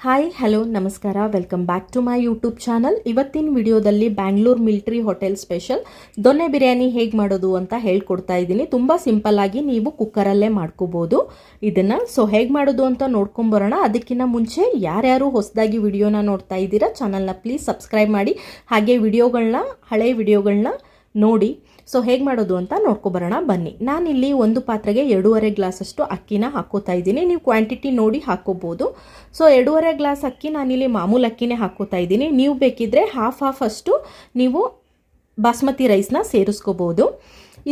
Hi hello ನಮಸ್ಕಾರ welcome back to my YouTube channel. ಇವತ್ತಿನ ವಿಡಿಯೋದಲ್ಲಿ ಬ್ಯಾಂಗ್ಳೂರ್ ಮಿಲಿಟರಿ ಹೋಟೆಲ್ ಸ್ಪೆಷಲ್ ದೊನ್ನೆ ಬಿರಿಯಾನಿ ಹೇಗೆ ಮಾಡೋದು ಅಂತ ಹೇಳ್ಕೊಡ್ತಾ ಇದ್ದೀನಿ. ತುಂಬ ಸಿಂಪಲ್ ಆಗಿ ನೀವು ಕುಕ್ಕರಲ್ಲೇ ಮಾಡ್ಕೋಬೋದು ಇದನ್ನು. ಸೊ ಹೇಗೆ ಮಾಡೋದು ಅಂತ ನೋಡ್ಕೊಂಬರೋಣ. ಅದಕ್ಕಿಂತ ಮುಂಚೆ ಯಾರ್ಯಾರು ಹೊಸದಾಗಿ ವಿಡಿಯೋನ ನೋಡ್ತಾ ಇದ್ದೀರಾ ಚಾನಲ್ನ ಪ್ಲೀಸ್ ಸಬ್ಸ್ಕ್ರೈಬ್ ಮಾಡಿ, ಹಾಗೆ ಹಳೆ ವಿಡಿಯೋಗಳನ್ನ ನೋಡಿ. ಸೊ ಹೇಗೆ ಮಾಡೋದು ಅಂತ ನೋಡ್ಕೊಬರೋಣ ಬನ್ನಿ. ನಾನಿಲ್ಲಿ ಒಂದು ಪಾತ್ರೆಗೆ 2.5 ಗ್ಲಾಸಷ್ಟು ಅಕ್ಕಿನ ಹಾಕೋತಾ ಇದ್ದೀನಿ. ನೀವು ಕ್ವಾಂಟಿಟಿ ನೋಡಿ ಹಾಕೋಬೋದು. ಸೊ 2.5 ಗ್ಲಾಸ್ ಅಕ್ಕಿ ನಾನಿಲ್ಲಿ ಮಾಮೂಲು ಅಕ್ಕಿನೇ ಹಾಕೋತಾ ಇದ್ದೀನಿ. ನೀವು ಬೇಕಿದ್ರೆ ಹಾಫ್ ಅಷ್ಟು ನೀವು ಬಾಸ್ಮತಿ ರೈಸ್ನ ಸೇರಿಸ್ಕೋಬೋದು.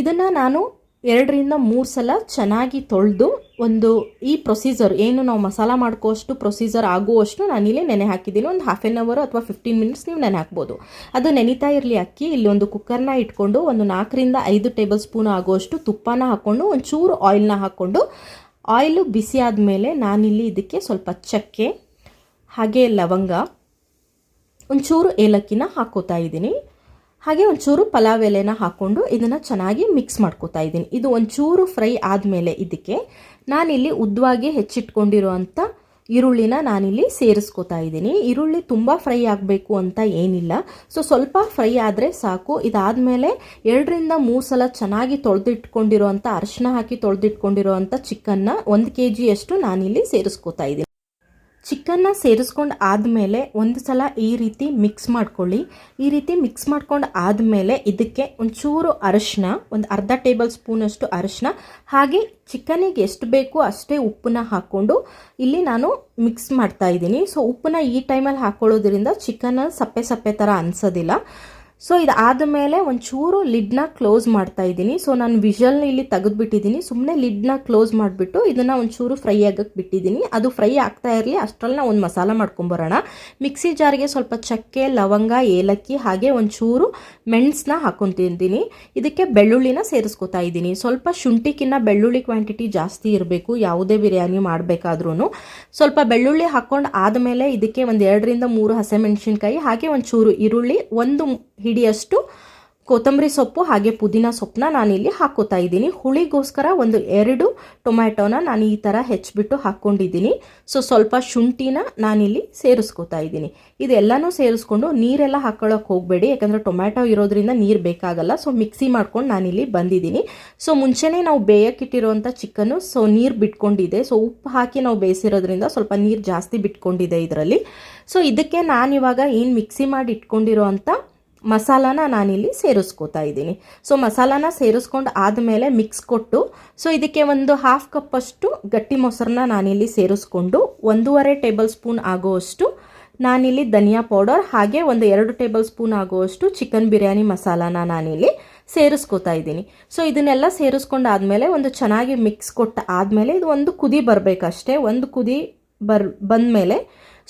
ಇದನ್ನು ನಾನು 2 ರಿಂದ 3 ಸಲ ಚೆನ್ನಾಗಿ ತೊಳೆದು ಈ ಪ್ರೊಸೀಜರ್ ಏನು ನಾವು ಮಸಾಲ ಮಾಡ್ಕೋಷ್ಟು ಪ್ರೊಸೀಜರ್ ಆಗುವಷ್ಟು ನಾನಿಲ್ಲಿ ನೆನೆ ಹಾಕಿದ್ದೀನಿ. ಒಂದು ಹಾಫ್ ಆನ್ ಅವರ್ ಅಥವಾ 15 ಮಿನಿಟ್ಸ್ ನೀವು ನೆನೆ ಹಾಕ್ಬೋದು. ಅದು ನೆನಿತಾ ಇರಲಿ ಅಕ್ಕಿ. ಇಲ್ಲಿ ಒಂದು ಕುಕ್ಕರ್ನ ಇಟ್ಕೊಂಡು ಒಂದು 4 ರಿಂದ 5 ಟೇಬಲ್ ಸ್ಪೂನ್ ಆಗುವಷ್ಟು ತುಪ್ಪನ ಹಾಕ್ಕೊಂಡು ಒಂಚೂರು ಆಯಿಲ್ನ ಹಾಕ್ಕೊಂಡು, ಆಯಿಲು ಬಿಸಿ ಆದಮೇಲೆ ನಾನಿಲ್ಲಿ ಇದಕ್ಕೆ ಸ್ವಲ್ಪ ಚಕ್ಕೆ ಹಾಗೆ ಲವಂಗ, ಒಂಚೂರು ಏಲಕ್ಕಿನ ಹಾಕೋತಾ ಇದ್ದೀನಿ. ಹಾಗೆ ಒಂಚೂರು ಪಲಾವ್ ಎಲೆನ ಹಾಕ್ಕೊಂಡು ಇದನ್ನು ಚೆನ್ನಾಗಿ ಮಿಕ್ಸ್ ಮಾಡ್ಕೋತಾ ಇದ್ದೀನಿ. ಇದು ಒಂಚೂರು ಫ್ರೈ ಆದಮೇಲೆ ಇದಕ್ಕೆ ನಾನಿಲ್ಲಿ ಉದ್ದವಾಗಿ ಹೆಚ್ಚಿಟ್ಕೊಂಡಿರೋವಂಥ ಈರುಳ್ಳಿನ ನಾನಿಲ್ಲಿ ಸೇರಿಸ್ಕೋತಾ ಇದ್ದೀನಿ. ಈರುಳ್ಳಿ ತುಂಬ ಫ್ರೈ ಆಗಬೇಕು ಅಂತ ಏನಿಲ್ಲ. ಸೊ ಸ್ವಲ್ಪ ಫ್ರೈ ಆದರೆ ಸಾಕು. ಇದಾದಮೇಲೆ 2 ರಿಂದ 3 ಸಲ ಚೆನ್ನಾಗಿ ತೊಳೆದಿಟ್ಕೊಂಡಿರೋವಂಥ ಅರಿಶಿನ ಹಾಕಿ ತೊಳೆದಿಟ್ಕೊಂಡಿರೋವಂಥ ಚಿಕನ್ನ 1 kg ನಾನಿಲ್ಲಿ ಸೇರಿಸ್ಕೋತಾ ಇದ್ದೀನಿ. ಚಿಕನ್ನ ಸೇರಿಸ್ಕೊಂಡು ಆದಮೇಲೆ ಒಂದು ಸಲ ಈ ರೀತಿ ಮಿಕ್ಸ್ ಮಾಡ್ಕೊಳ್ಳಿ. ಈ ರೀತಿ ಮಿಕ್ಸ್ ಮಾಡ್ಕೊಂಡು ಆದಮೇಲೆ ಇದಕ್ಕೆ ಒಂಚೂರು ಅರಿಶಿನ, ಒಂದು ಅರ್ಧ ಟೇಬಲ್ ಸ್ಪೂನಷ್ಟು ಅರಿಶಿನ, ಹಾಗೆ ಚಿಕನಿಗೆ ಎಷ್ಟು ಬೇಕು ಅಷ್ಟೇ ಉಪ್ಪನ್ನ ಹಾಕ್ಕೊಂಡು ಇಲ್ಲಿ ನಾನು ಮಿಕ್ಸ್ ಮಾಡ್ತಾ ಇದ್ದೀನಿ. ಸೊ ಉಪ್ಪನ್ನ ಈ ಟೈಮಲ್ಲಿ ಹಾಕ್ಕೊಳ್ಳೋದ್ರಿಂದ ಚಿಕನ್ ಸಪ್ಪೆ ಥರ ಅನಿಸೋದಿಲ್ಲ. ಸೊ ಇದಾದಮೇಲೆ ಒಂಚೂರು ಲಿಡ್ನ ಕ್ಲೋಸ್ ಮಾಡ್ತಾ ಇದ್ದೀನಿ. ಸೊ ನಾನು ವಿಷಲ್ನ ಇಲ್ಲಿ ತೆಗೆದುಬಿಟ್ಟಿದ್ದೀನಿ. ಸುಮ್ಮನೆ ಲಿಡ್ನ ಕ್ಲೋಸ್ ಮಾಡಿಬಿಟ್ಟು ಇದನ್ನು ಒಂಚೂರು ಫ್ರೈ ಆಗಕ್ಕೆ ಬಿಟ್ಟಿದ್ದೀನಿ. ಅದು ಫ್ರೈ ಆಗ್ತಾ ಇರಲಿ ಅಷ್ಟರಲ್ಲಿ ನಾವು ಒಂದು ಮಸಾಲ ಮಾಡ್ಕೊಂಬರೋಣ. ಮಿಕ್ಸಿ ಜಾರ್ಗೆ ಸ್ವಲ್ಪ ಚಕ್ಕೆ, ಲವಂಗ, ಏಲಕ್ಕಿ ಹಾಗೆ ಒಂಚೂರು ಮೆಣಸನ್ನ ಹಾಕ್ಕೊತಿದ್ದೀನಿ. ಇದಕ್ಕೆ ಬೆಳ್ಳುಳ್ಳಿನ ಸೇರಿಸ್ಕೊತಾ ಇದ್ದೀನಿ. ಸ್ವಲ್ಪ ಶುಂಠಿಗಿನ್ನ ಬೆಳ್ಳುಳ್ಳಿ ಕ್ವಾಂಟಿಟಿ ಜಾಸ್ತಿ ಇರಬೇಕು ಯಾವುದೇ ಬಿರಿಯಾನಿ ಮಾಡಬೇಕಾದ್ರೂ. ಸ್ವಲ್ಪ ಬೆಳ್ಳುಳ್ಳಿ ಹಾಕ್ಕೊಂಡು ಆದಮೇಲೆ ಇದಕ್ಕೆ ಒಂದು 2 ರಿಂದ 3 ಹಸಿಮೆಣಸಿನ್ಕಾಯಿ ಹಾಗೆ ಒಂಚೂರು ಈರುಳ್ಳಿ, ಒಂದು ಹಿಡಿಯಷ್ಟು ಕೊತ್ತಂಬರಿ ಸೊಪ್ಪು ಹಾಗೆ ಪುದೀನ ಸೊಪ್ಪನ್ನ ನಾನಿಲ್ಲಿ ಹಾಕೋತಾ ಇದ್ದೀನಿ. ಹುಳಿಗೋಸ್ಕರ ಒಂದು 2 ಟೊಮ್ಯಾಟೋನ ನಾನು ಈ ಥರ ಹೆಚ್ಚಿಬಿಟ್ಟು ಹಾಕ್ಕೊಂಡಿದ್ದೀನಿ. ಸೊ ಸ್ವಲ್ಪ ಶುಂಠಿನ ನಾನಿಲ್ಲಿ ಸೇರಿಸ್ಕೋತಾ ಇದ್ದೀನಿ. ಇದೆಲ್ಲನೂ ಸೇರಿಸ್ಕೊಂಡು ನೀರೆಲ್ಲ ಹಾಕೊಳ್ಳೋಕೆ ಹೋಗಬೇಡಿ, ಯಾಕಂದರೆ ಟೊಮ್ಯಾಟೊ ಇರೋದ್ರಿಂದ ನೀರು ಬೇಕಾಗಲ್ಲ. ಸೊ ಮಿಕ್ಸಿ ಮಾಡ್ಕೊಂಡು ನಾನಿಲ್ಲಿ ಬಂದಿದ್ದೀನಿ. ಸೊ ಮುಂಚೆನೇ ನಾವು ಬೇಯಕ್ಕಿಟ್ಟಿರೋವಂಥ ಚಿಕನ್ನು ಸೊ ನೀರು ಬಿಟ್ಕೊಂಡಿದೆ. ಸೊ ಉಪ್ಪು ಹಾಕಿ ನಾವು ಬೇಯಿಸಿರೋದ್ರಿಂದ ಸ್ವಲ್ಪ ನೀರು ಜಾಸ್ತಿ ಬಿಟ್ಕೊಂಡಿದೆ ಇದರಲ್ಲಿ. ಸೊ ಇದಕ್ಕೆ ನಾನಿವಾಗ ಏನು ಮಿಕ್ಸಿ ಮಾಡಿ ಇಟ್ಕೊಂಡಿರೋ ಅಂಥ ಮಸಾಲಾನ ನಾನಿಲ್ಲಿ ಸೇರಿಸ್ಕೋತಾ ಇದ್ದೀನಿ. ಸೊ ಮಸಾಲಾನ ಸೇರಿಸ್ಕೊಂಡು ಆದಮೇಲೆ ಮಿಕ್ಸ್ ಕೊಟ್ಟು, ಸೊ ಇದಕ್ಕೆ ಒಂದು ಹಾಫ್ ಕಪ್ಪಷ್ಟು ಗಟ್ಟಿ ಮೊಸರನ್ನ ನಾನಿಲ್ಲಿ ಸೇರಿಸ್ಕೊಂಡು 1.5 ಟೇಬಲ್ ಸ್ಪೂನ್ ಆಗುವಷ್ಟು ನಾನಿಲ್ಲಿ ಧನಿಯಾ ಪೌಡರ್ ಹಾಗೆ ಒಂದು 2 ಟೇಬಲ್ ಸ್ಪೂನ್ ಆಗುವಷ್ಟು ಚಿಕನ್ ಬಿರಿಯಾನಿ ಮಸಾಲಾನ ನಾನಿಲ್ಲಿ ಸೇರಿಸ್ಕೋತಾ ಇದ್ದೀನಿ. ಸೊ ಇದನ್ನೆಲ್ಲ ಸೇರಿಸ್ಕೊಂಡು ಆದಮೇಲೆ ಒಂದು ಚೆನ್ನಾಗಿ ಮಿಕ್ಸ್ ಕೊಟ್ಟ ಆದಮೇಲೆ ಇದು ಒಂದು ಕುದಿ ಬರಬೇಕಷ್ಟೇ. ಒಂದು ಕುದಿ ಬಂದಮೇಲೆ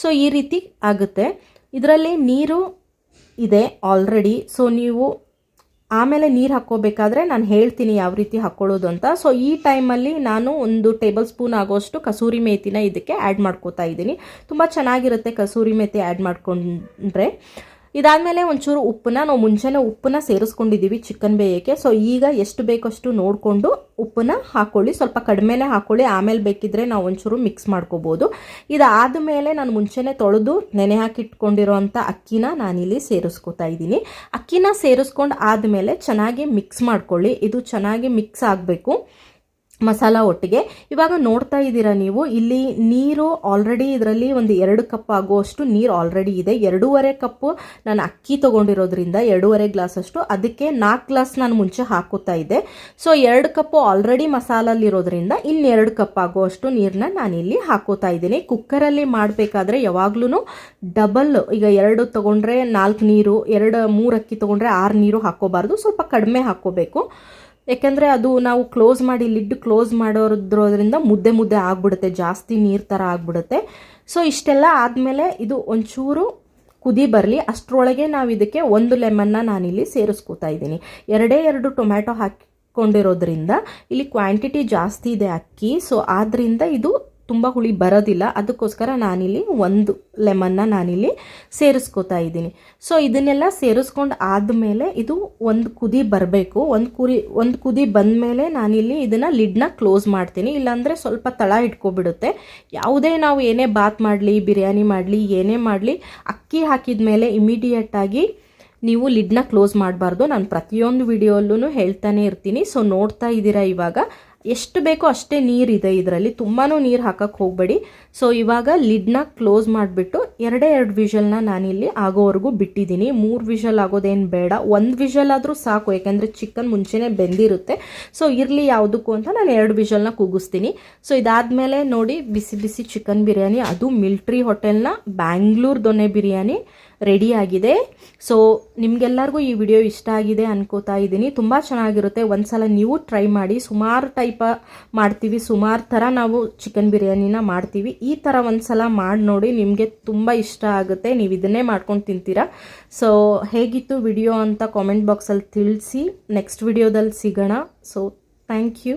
ಸೊ ಈ ರೀತಿ ಆಗುತ್ತೆ. ಇದರಲ್ಲಿ ನೀರು ಇದೆ ಆಲ್ರೆಡಿ. ಸೊ ನೀವು ಆಮೇಲೆ ನೀರು ಹಾಕ್ಕೋಬೇಕಾದ್ರೆ ನಾನು ಹೇಳ್ತೀನಿ ಯಾವ ರೀತಿ ಹಾಕ್ಕೊಳ್ಳೋದು ಅಂತ. ಸೊ ಈ ಟೈಮಲ್ಲಿ ನಾನು 1 ಟೇಬಲ್ ಸ್ಪೂನ್ ಆಗೋಷ್ಟು ಕಸೂರಿ ಮೇಥಿನ ಇದಕ್ಕೆ ಆ್ಯಡ್ ಮಾಡ್ಕೋತಾ ಇದ್ದೀನಿ. ತುಂಬ ಚೆನ್ನಾಗಿರುತ್ತೆ ಕಸೂರಿ ಮೇಥಿ ಆ್ಯಡ್ ಮಾಡ್ಕೊಂಡ್ರೆ. ಇದಾದಮೇಲೆ ಒಂಚೂರು ನಾವು ಮುಂಚೆನೇ ಉಪ್ಪನ್ನ ಸೇರಿಸ್ಕೊಂಡಿದ್ದೀವಿ ಚಿಕನ್ ಬೇಯೋಕ್ಕೆ. ಸೊ ಈಗ ಎಷ್ಟು ಬೇಕಷ್ಟು ನೋಡಿಕೊಂಡು ಉಪ್ಪನ್ನ ಹಾಕ್ಕೊಳ್ಳಿ. ಸ್ವಲ್ಪ ಕಡಿಮೆನೇ ಹಾಕ್ಕೊಳ್ಳಿ, ಆಮೇಲೆ ಬೇಕಿದ್ರೆ ನಾವು ಒಂಚೂರು ಮಿಕ್ಸ್ ಮಾಡ್ಕೋಬೋದು. ಇದಾದಮೇಲೆ ನಾನು ಮುಂಚೆನೇ ತೊಳೆದು ನೆನೆ ಹಾಕಿಟ್ಕೊಂಡಿರೋವಂಥ ಅಕ್ಕಿನ ನಾನಿಲ್ಲಿ ಸೇರಿಸ್ಕೋತಾ ಇದ್ದೀನಿ. ಅಕ್ಕಿನ ಸೇರಿಸ್ಕೊಂಡು ಆದಮೇಲೆ ಚೆನ್ನಾಗಿ ಮಿಕ್ಸ್ ಮಾಡ್ಕೊಳ್ಳಿ. ಇದು ಚೆನ್ನಾಗಿ ಮಿಕ್ಸ್ ಆಗಬೇಕು ಮಸಾಲ ಒಟ್ಟಿಗೆ. ಇವಾಗ ನೋಡ್ತಾ ಇದ್ದೀರಾ ನೀವು ಇಲ್ಲಿ ನೀರು ಆಲ್ರೆಡಿ ಇದರಲ್ಲಿ ಒಂದು 2 ಕಪ್ ಆಗುವಷ್ಟು ನೀರು ಆಲ್ರೆಡಿ ಇದೆ. 2.5 ಕಪ್ಪು ನಾನು ಅಕ್ಕಿ ತೊಗೊಂಡಿರೋದ್ರಿಂದ 2.5 ಗ್ಲಾಸಷ್ಟು, ಅದಕ್ಕೆ 4 ಗ್ಲಾಸ್ ನಾನು ಮುಂಚೆ ಹಾಕೋತಾ ಇದ್ದೆ. ಸೊ 2 ಕಪ್ಪು ಆಲ್ರೆಡಿ ಮಸಾಲಲ್ಲಿರೋದ್ರಿಂದ ಇನ್ನು 2 ಕಪ್ ಆಗುವಷ್ಟು ನೀರನ್ನ ನಾನಿಲ್ಲಿ ಹಾಕೋತಾ ಇದ್ದೀನಿ. ಕುಕ್ಕರಲ್ಲಿ ಮಾಡಬೇಕಾದ್ರೆ ಯಾವಾಗ್ಲೂ ಡಬಲ್, ಈಗ 2 ತೊಗೊಂಡ್ರೆ 4 ನೀರು, 3 ಅಕ್ಕಿ ತೊಗೊಂಡ್ರೆ 6 ನೀರು ಹಾಕೋಬಾರ್ದು, ಸ್ವಲ್ಪ ಕಡಿಮೆ ಹಾಕೋಬೇಕು. ಯಾಕೆಂದರೆ ಅದು ನಾವು ಕ್ಲೋಸ್ ಮಾಡಿ ಲಿಡ್ ಕ್ಲೋಸ್ ಮಾಡೋದ್ರಿಂದ ಮುದ್ದೆ ಆಗಿಬಿಡುತ್ತೆ, ಜಾಸ್ತಿ ನೀರು ಥರ ಆಗಿಬಿಡುತ್ತೆ. ಸೊ ಇಷ್ಟೆಲ್ಲ ಆದಮೇಲೆ ಇದು ಒಂಚೂರು ಕುದಿ ಬರಲಿ ಅಷ್ಟರೊಳಗೆ ನಾವು ಇದಕ್ಕೆ 1 ಲೆಮನ್ನ ನಾನಿಲ್ಲಿ ಸೇರಿಸ್ಕೋತಾ ಇದ್ದೀನಿ. 2 ಟೊಮ್ಯಾಟೊ ಹಾಕಿಕೊಂಡಿರೋದ್ರಿಂದ ಇಲ್ಲಿ ಕ್ವಾಂಟಿಟಿ ಜಾಸ್ತಿ ಇದೆ ಅಕ್ಕಿ. ಸೊ ಆದ್ದರಿಂದ ಇದು ತುಂಬ ಹುಳಿ ಬರೋದಿಲ್ಲ. ಅದಕ್ಕೋಸ್ಕರ ನಾನಿಲ್ಲಿ ಒಂದು ಲೆಮನ್ನ ನಾನಿಲ್ಲಿ ಸೇರಿಸ್ಕೋತಾ ಇದ್ದೀನಿ. ಸೊ ಇದನ್ನೆಲ್ಲ ಸೇರಿಸ್ಕೊಂಡು ಆದಮೇಲೆ ಇದು ಒಂದು ಕುದಿ ಬರಬೇಕು. ಒಂದು ಕುದಿ ಬಂದಮೇಲೆ ನಾನಿಲ್ಲಿ ಇದನ್ನು ಲಿಡ್ನ ಕ್ಲೋಸ್ ಮಾಡ್ತೀನಿ, ಇಲ್ಲಾಂದರೆ ಸ್ವಲ್ಪ ತಳ ಇಟ್ಕೊಬಿಡುತ್ತೆ. ಯಾವುದೇ ನಾವು ಏನೇ ಬಾತ್ ಮಾಡಲಿ, ಬಿರಿಯಾನಿ ಮಾಡಲಿ, ಏನೇ ಮಾಡಲಿ, ಅಕ್ಕಿ ಹಾಕಿದ ಮೇಲೆ ಇಮಿಡಿಯೇಟಾಗಿ ನೀವು ಲಿಡ್ನ ಕ್ಲೋಸ್ ಮಾಡಬಾರ್ದು. ನಾನು ಪ್ರತಿಯೊಂದು ವಿಡಿಯೋಲ್ಲೂ ಹೇಳ್ತಾನೆ ಇರ್ತೀನಿ. ಸೊ ನೋಡ್ತಾ ಇದ್ದೀರಾ, ಇವಾಗ ಎಷ್ಟು ಬೇಕೋ ಅಷ್ಟೇ ನೀರಿದೆ ಇದರಲ್ಲಿ, ತುಂಬಾ ನೀರು ಹಾಕಕ್ಕೆ ಹೋಗಬೇಡಿ. ಸೊ ಇವಾಗ ಲಿಡ್ನ ಕ್ಲೋಸ್ ಮಾಡಿಬಿಟ್ಟು 2 ವಿಷಲ್ನ ನಾನಿಲ್ಲಿ ಆಗೋವರೆಗೂ ಬಿಟ್ಟಿದ್ದೀನಿ. 3 ವಿಷಲ್ ಆಗೋದೇನು ಬೇಡ, 1 ವಿಷಲ್ ಆದರೂ ಸಾಕು, ಯಾಕೆಂದರೆ ಚಿಕನ್ ಮುಂಚೆನೇ ಬೆಂದಿರುತ್ತೆ. ಸೊ ಇರಲಿ ಯಾವುದಕ್ಕೂ ಅಂತ ನಾನು 2 ವಿಷಲ್ನ ಕೂಗಿಸ್ತೀನಿ. ಸೊ ಇದಾದಮೇಲೆ ನೋಡಿ, ಬಿಸಿ ಬಿಸಿ ಚಿಕನ್ ಬಿರಿಯಾನಿ, ಅದು ಮಿಲ್ಟ್ರಿ ಹೋಟೆಲ್ನ ಬ್ಯಾಂಗ್ಳೂರ್ ದೊನ್ನೆ ಬಿರಿಯಾನಿ ರೆಡಿ ಆಗಿದೆ. ಸೊ ನಿಮಗೆಲ್ಲರಿಗೂ ಈ ವಿಡಿಯೋ ಇಷ್ಟ ಆಗಿದೆ ಅನ್ಕೋತಾ ಇದ್ದೀನಿ. ತುಂಬ ಚೆನ್ನಾಗಿರುತ್ತೆ, ಒಂದ್ಸಲ ನೀವು ಟ್ರೈ ಮಾಡಿ. ಸುಮಾರು ಟೈಪ ಮಾಡ್ತೀವಿ, ಸುಮಾರು ಥರ ನಾವು ಚಿಕನ್ ಬಿರಿಯಾನಿನ ಮಾಡ್ತೀವಿ. ಈ ಥರ ಒಂದ್ಸಲ ಮಾಡಿ ನೋಡಿ, ನಿಮಗೆ ತುಂಬ ಇಷ್ಟ ಆಗುತ್ತೆ. ನೀವು ಇದನ್ನೇ ಮಾಡ್ಕೊಂಡು ತಿಂತೀರಾ. ಸೊ ಹೇಗಿತ್ತು ವಿಡಿಯೋ ಅಂತ ಕಾಮೆಂಟ್ ಬಾಕ್ಸಲ್ಲಿ ತಿಳಿಸಿ. ನೆಕ್ಸ್ಟ್ ವಿಡಿಯೋದಲ್ಲಿ ಸಿಗೋಣ. So thank you.